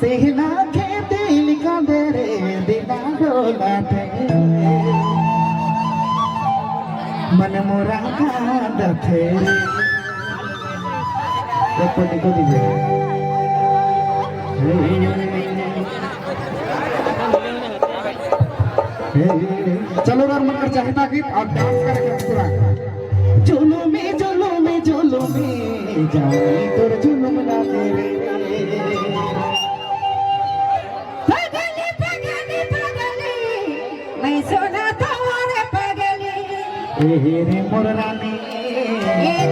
सेहना के दिल का मेरे बिना डोला थे मन मोरा कांद थे देखो देखो दीजिए चलो यार मनकर चाहता गीत और डांस करेंगे पूरा जुलुमे जुलुमे जुलुमे जानी तोर जुलुम ना तेरे रे मोर रानी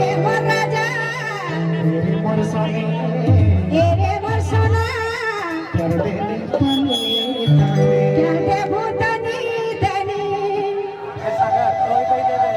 रे मोर राजा रे मोर सोनी रे मोर सोना कर दे तनी कर दे भूतनी तनी ऐसा कर कोई दे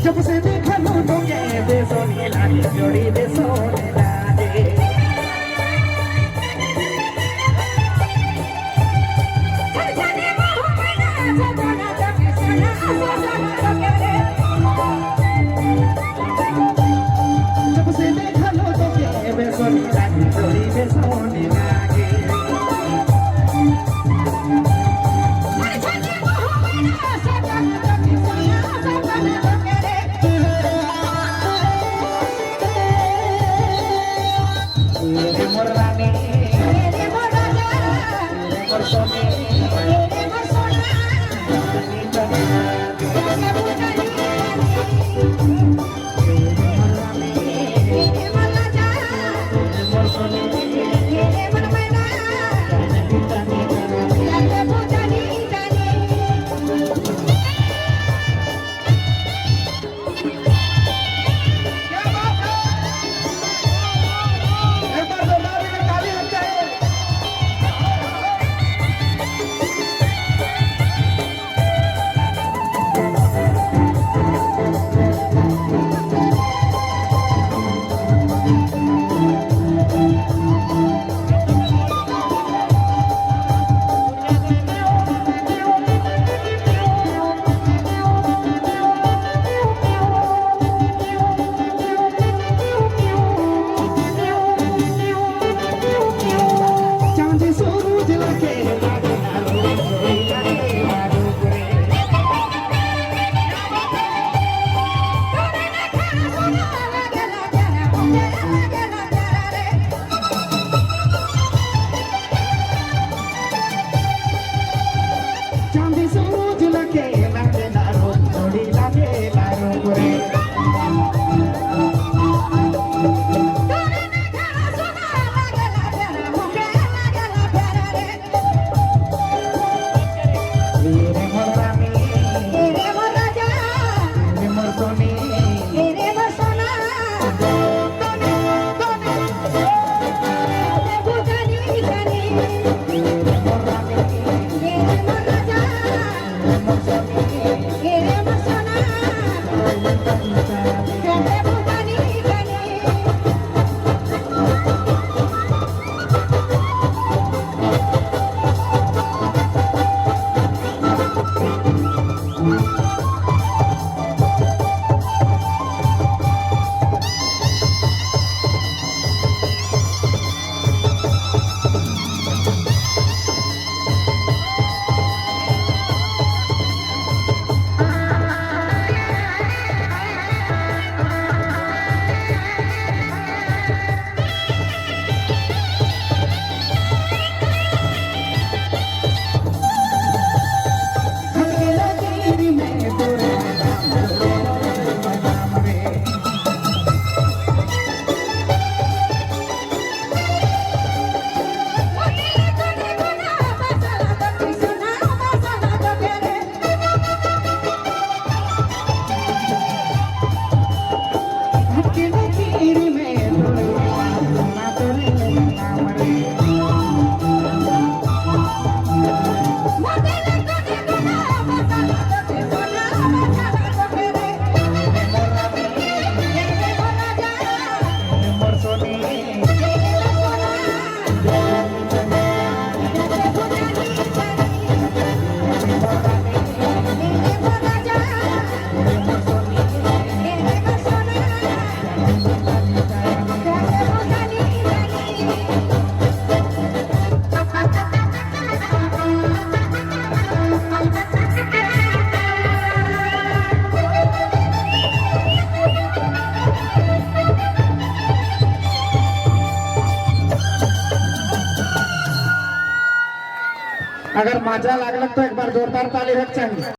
जब से देखा लूटो के बेसो नीलानी जोड़ी बेसो नीलानी जब से देखा लूटो के बेसो नीलानी जोड़ी बेसो नीलानी अगर मजा लागलक तो एक बार जोरदार ताली होनी चाहिए।